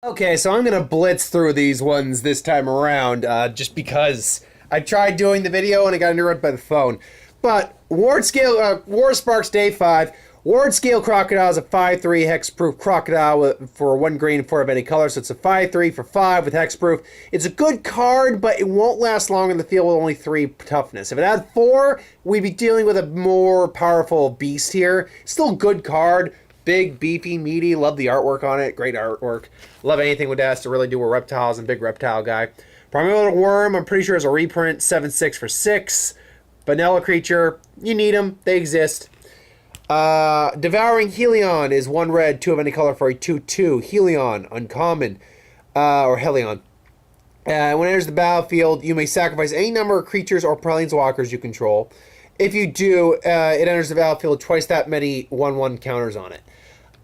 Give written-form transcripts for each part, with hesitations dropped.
Okay, so I'm gonna blitz through these ones this time around, just because I tried doing the video and I got interrupted by the phone. But Ward Scale, War Sparks Day 5. Ward Scale Crocodile is a 5/3 hexproof crocodile for 1 green, 4 of any color, so it's a 5/3 for 5 with hexproof. It's a good card, but it won't last long in the field with only 3 toughness. If it had 4, we'd be dealing with a more powerful beast here. Still a good card. Big, beefy, meaty. Love the artwork on it. Great artwork. Love anything with that has to really do with reptiles. I'm a big reptile guy. Primordial Worm, I'm pretty sure is a reprint. 7/6 for 6. Vanilla creature. You need them. They exist. Devouring Helion is 1 red, 2 of any color for a 2/2. Helion, uncommon. Or Helion. When it enters the battlefield, you may sacrifice any number of creatures or planeswalkers you control. If you do, it enters the battlefield twice that many 1/1 counters on it.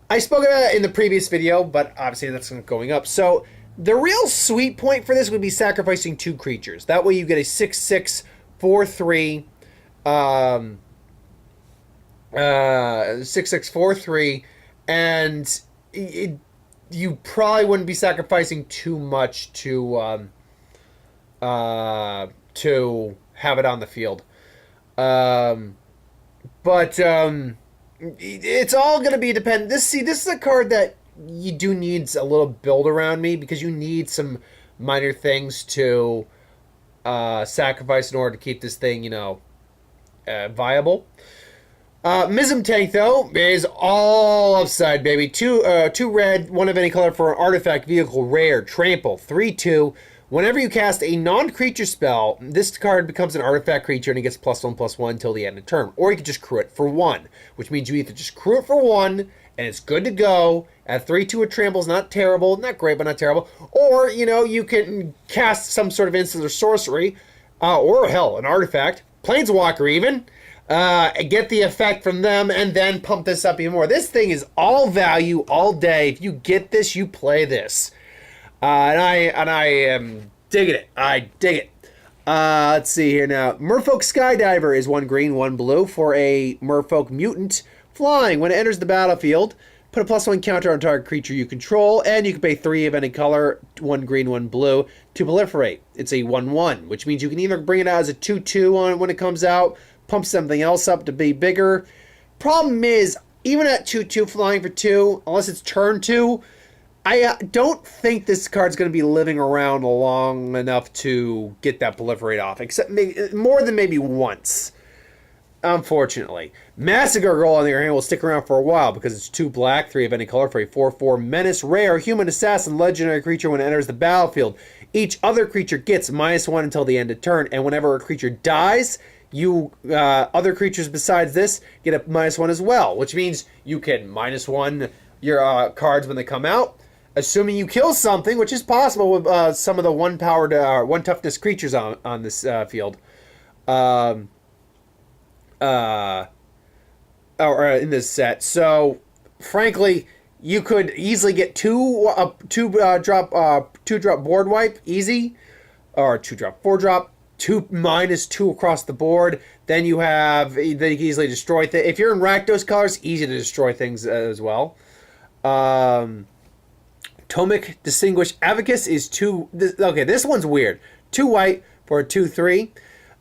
I spoke about it in the previous video, but obviously that's going up. So the real sweet point for this would be sacrificing 2 creatures. That way you get a 6/6, 4/3, 6/6, 4/3, and you probably wouldn't be sacrificing too much to have it on the field. It's all going to be dependent. This is a card that you do need a little build around me because you need some minor things to sacrifice in order to keep this thing, viable. Mizzium tank, though, is all upside, baby. 2 red, 1 of any color for an artifact vehicle, rare, trample, 3/2. Whenever you cast a non-creature spell, this card becomes an artifact creature and it gets +1/+1 until the end of turn. Or you can just crew it for 1, which means you either just crew it for 1 and it's good to go. At 3/2, a trample is not terrible, not great, but not terrible. Or, you can cast some sort of instant or sorcery, or hell, an artifact, planeswalker even, get the effect from them, and then pump this up even more. This thing is all value all day. If you get this, you play this. And I am digging it. I dig it. Let's see here now. Merfolk Skydiver is 1 green, 1 blue for a Merfolk mutant flying. When it enters the battlefield, put a +1 counter on target creature you control, and you can pay 3 of any color, 1 green, 1 blue, to proliferate. It's a 1/1, which means you can either bring it out as a 2/2 on when it comes out, pump something else up to be bigger. Problem is, even at 2/2 flying for 2, unless it's turn 2, I don't think this card's going to be living around long enough to get that proliferate off, except more than maybe once, unfortunately. Massacre Girl, on the other hand, will stick around for a while because it's 2 black, 3 of any color for a 4/4 menace, rare, human assassin, legendary creature. When it enters the battlefield, each other creature gets -1 until the end of turn, and whenever a creature dies, other creatures besides this get a -1 as well, which means you can -1 your cards when they come out. Assuming you kill something, which is possible with some of the 1-powered, 1 toughness creatures on this field. Or in this set. So, frankly, you could easily get 2-drop board wipe, easy. Or 2-drop, 4-drop. 2 -2 across the board. Then you can easily destroy things. If you're in Rakdos colors, easy to destroy things as well. Tomic Distinguished Advocates is 2... Okay, this one's weird. 2 white for a 2/3.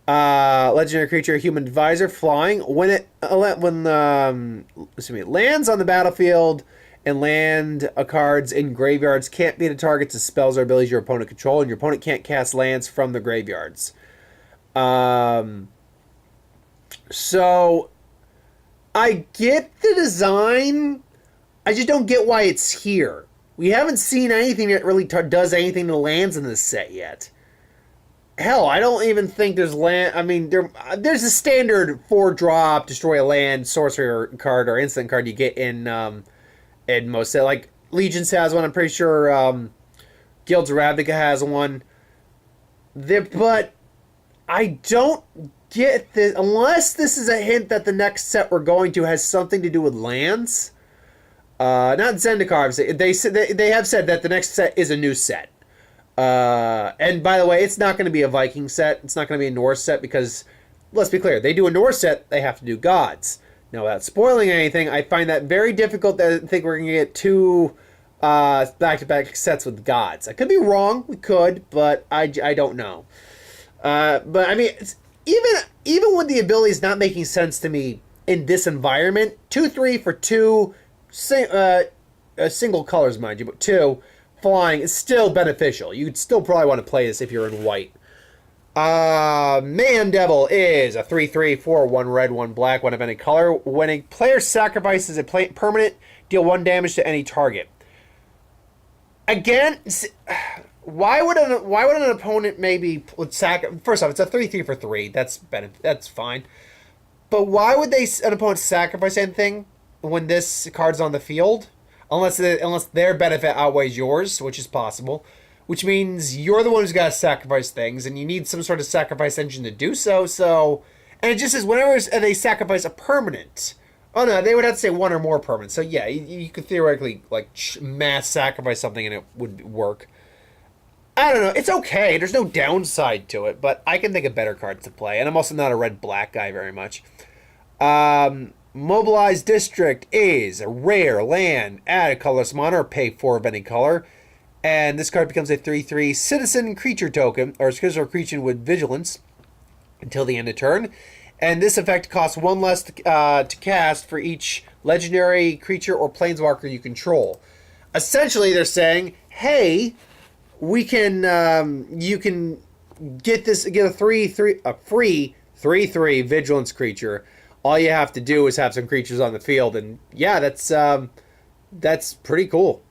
Legendary creature, human advisor, flying. When it lands on the battlefield and land cards in graveyards, can't be the targets of spells or abilities your opponent control, and your opponent can't cast lands from the graveyards. So, I get the design. I just don't get why it's here. We haven't seen anything that really does anything to lands in this set yet. Hell, I don't even think there's land. I mean, there's a standard 4-drop, destroy a land, sorcery card or instant card you get in most sets. Like Legions has one. I'm pretty sure Guilds of Ravnica has one. But I don't get this unless this is a hint that the next set we're going to has something to do with lands. Not Zendikar. They have said that the next set is a new set. And by the way, it's not going to be a Viking set. It's not going to be a Norse set because, let's be clear, they do a Norse set, they have to do gods. Now, without spoiling anything, I find that very difficult to think we're going to get 2 back-to-back sets with gods. I could be wrong. We could, but I don't know. But I mean, even when the ability is not making sense to me in this environment, 2/3 for two single colors, mind you, but two flying is still beneficial. You'd still probably want to play this if you're in white. Man Devil is a 3/3 for 1 red, 1 black, 1 of any color. When a player sacrifices a permanent, deal 1 damage to any target. Again, why would an opponent maybe first off, it's a 3/3 for 3. That's fine. But why would an opponent sacrifice anything when this card's on the field? Unless their benefit outweighs yours, which is possible. Which means you're the one who's got to sacrifice things, and you need some sort of sacrifice engine to do so. And it just says whenever they sacrifice a permanent. Oh no, they would have to say 1 or more permanents. So yeah, you could theoretically like mass sacrifice something and it would work. I don't know. It's okay. There's no downside to it, but I can think of better cards to play. And I'm also not a red-black guy very much. Mobilized District is a rare land. Add a colorless monarch, pay 4 of any color. And this card becomes a 3/3 citizen creature token, or a citizen creature with vigilance until the end of turn. And this effect costs 1 less to cast for each legendary creature or planeswalker you control. Essentially, they're saying, hey, we can you can get a free 3/3 vigilance creature. All you have to do is have some creatures on the field, and yeah, that's pretty cool.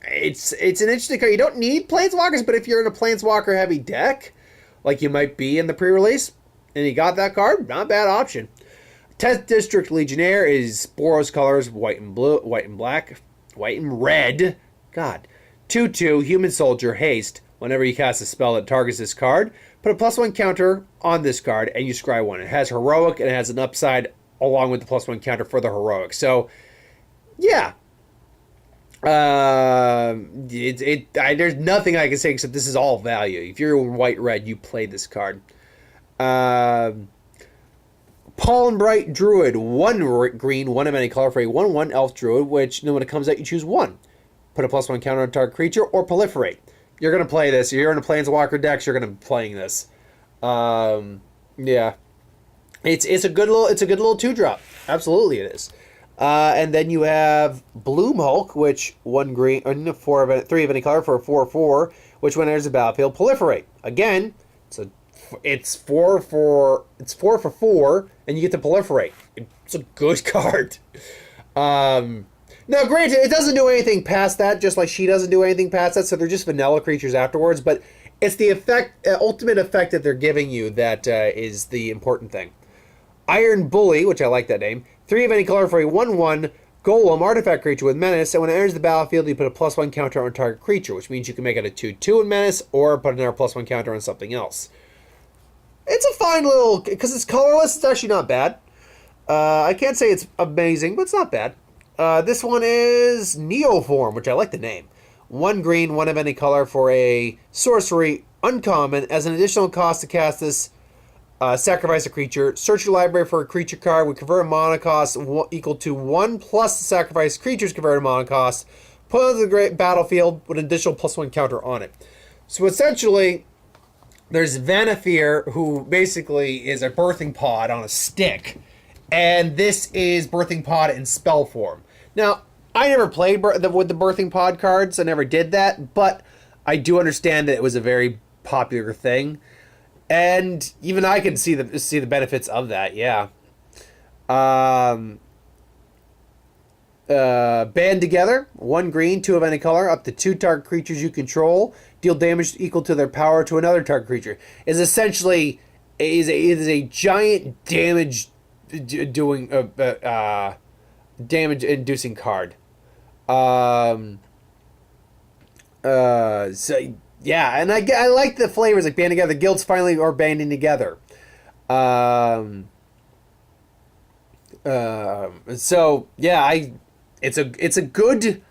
It's an interesting card. You don't need planeswalkers, but if you're in a planeswalker heavy deck, like you might be in the pre-release, and you got that card, not a bad option. 10th District Legionnaire is Boros colors, white and blue, white and black, white and red. God. 2/2 human soldier haste. Whenever you cast a spell that targets this card, put a +1 counter on this card and you scry 1. It has heroic and it has an upside along with the +1 counter for the heroic. So, yeah. There's nothing I can say except this is all value. If you're in white-red, you play this card. Paul and Bright Druid, 1 green, 1 of any color for a 1/1 elf druid, which when it comes out, you choose 1. Put a +1 counter on a target creature or proliferate. You're going to play this. If you're in a Planeswalker decks, you're going to be playing this. Yeah. It's a good little 2-drop. Absolutely it is. And then you have Bloom Hulk, which 1 green, 3 of any color for a 4/4, which when enters the battlefield, proliferate. Again, it's 4 for 4, and you get to proliferate. It's a good card. Now, granted, it doesn't do anything past that, just like she doesn't do anything past that, so they're just vanilla creatures afterwards, but it's the ultimate effect that they're giving you that is the important thing. Iron Bully, which I like that name, 3 of any color for a 1/1 golem artifact creature with menace, and when it enters the battlefield, you put a +1 counter on a target creature, which means you can make it a 2/2 in menace, or put another +1 counter on something else. It's a fine little, because it's colorless, it's actually not bad. I can't say it's amazing, but it's not bad. This one is Neoform, which I like the name. 1 green, 1 of any color for a sorcery, uncommon. As an additional cost to cast this, sacrifice a creature. Search your library for a creature card with converted mana cost equal to 1 plus the sacrifice creature's converted mana cost. Put it on the great battlefield with an additional +1 counter on it. So essentially, there's Vanafear, who basically is a birthing pod on a stick. And this is Birthing Pod in spell form. Now, I never played with the Birthing Pod cards. I never did that. But I do understand that it was a very popular thing. And even I can see the benefits of that, yeah. Band together. 1 green, 2 of any color. Up to 2 target creatures you control. Deal damage equal to their power to another target creature. Is essentially is a giant damage doing damage inducing card. So yeah, and I like the flavors like band together. The guilds finally are banding together. So yeah, it's a good.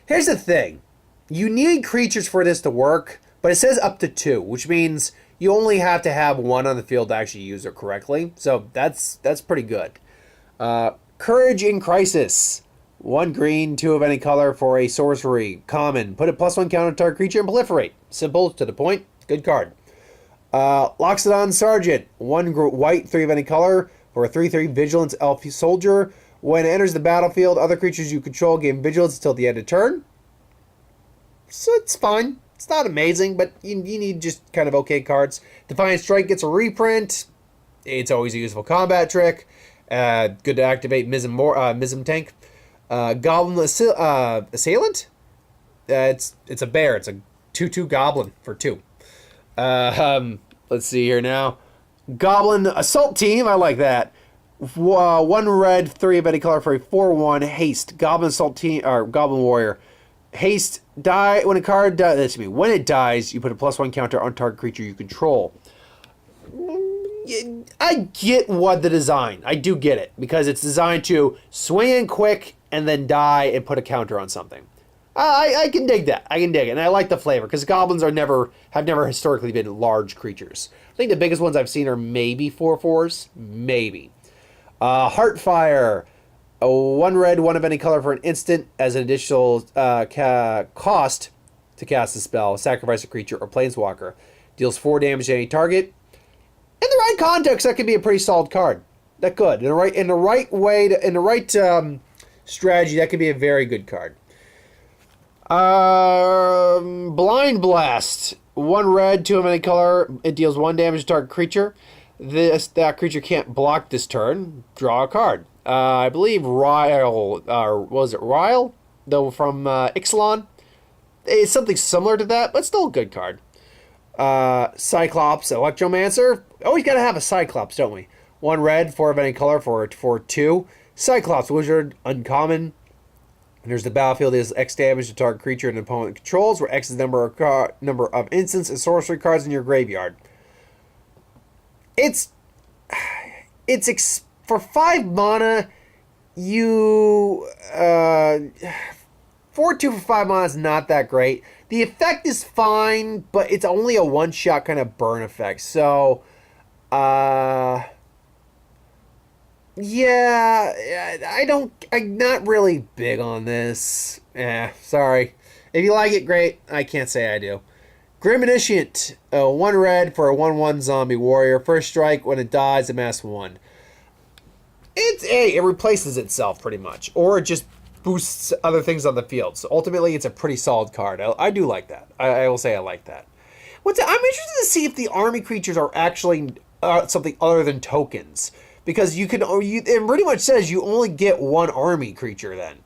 Here's the thing, you need creatures for this to work, but it says up to 2, which means you only have to have 1 on the field to actually use it correctly. So that's pretty good. Courage in Crisis. 1 green, 2 of any color for a sorcery. Common. Put a +1 counter target creature and proliferate. Simple, to the point. Good card. Loxodon Sergeant. 1 white, 3 of any color for a 3/3 Vigilance Elf Soldier. When it enters the battlefield, other creatures you control gain Vigilance until the end of turn. So it's fine. It's not amazing, but you need just kind of okay cards. Defiant Strike gets a reprint. It's always a useful combat trick. Good to activate Mizzium tank. Goblin Assailant? It's a bear. It's a 2/2 Goblin for 2. Let's see here now. Goblin Assault Team. I like that. 1 red, 3 of any color for a 4/1 haste. Goblin Assault Team or Goblin Warrior. Haste die when a card dies. When it dies, you put a +1 counter on target creature you control. I get what the design. I do get it because it's designed to swing in quick and then die and put a counter on something. I can dig that. I can dig it, and I like the flavor because goblins have never historically been large creatures. I think the biggest ones I've seen are maybe 4/4s, maybe. Heartfire, 1 red, 1 of any color for an instant as an additional cost to cast a spell. Sacrifice a creature or planeswalker. Deals 4 damage to any target. In the right context, that could be a pretty solid card. That could. In the right way, in the right strategy, that could be a very good card. Blind Blast. 1 red, 2 of any color. It deals 1 damage to target creature. That creature can't block this turn. Draw a card. I believe Ryle, was it Ryle? Though from Ixalan. It's something similar to that, but still a good card. Cyclops, Electromancer. Always got to have a Cyclops, don't we? 1 red, 4 of any color for 2. Cyclops, Wizard, uncommon. Enters the battlefield, is X damage to target creature and opponent controls, where X is the number of instants and sorcery cards in your graveyard. It's for 5 mana. You 4/2 for 5 mana is not that great. The effect is fine, but it's only a 1-shot kind of burn effect. So, yeah, I'm not really big on this. Sorry. If you like it, great. I can't say I do. Grim Initiate, 1 red for a 1/1 zombie warrior. First strike, when it dies, amass 1. It replaces itself pretty much, or it just boosts other things on the field. So ultimately, it's a pretty solid card. I do like that. I will say I like that. I'm interested to see if the army creatures are actually something other than tokens, because it pretty much says you only get 1 army creature then.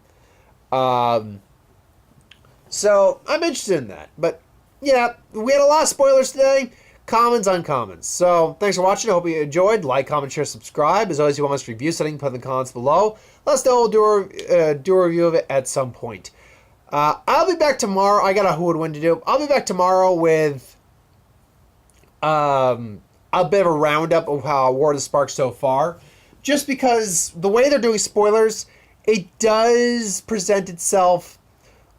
So I'm interested in that. But yeah, we had a lot of spoilers today. Commons, uncommons. So, thanks for watching. I hope you enjoyed. Like, comment, share, subscribe. As always, if you want us to review something, put in the comments below. Let us know. We'll do a review of it at some point. I'll be back tomorrow. I got a Who Would Win to do. I'll be back tomorrow with a bit of a roundup of how War of the Spark so far. Just because the way they're doing spoilers, it does present itself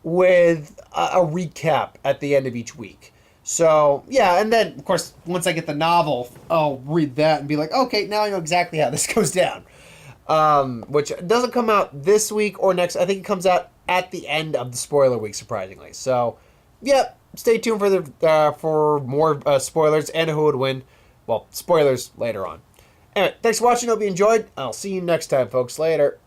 with a recap at the end of each week. So, yeah, and then, of course, once I get the novel, I'll read that and be like, okay, now I know exactly how this goes down. Which doesn't come out this week or next. I think it comes out at the end of the spoiler week, surprisingly. So, yeah, stay tuned for more spoilers and Who Would Win. Well, spoilers later on. Anyway, thanks for watching. Hope you enjoyed. I'll see you next time, folks. Later.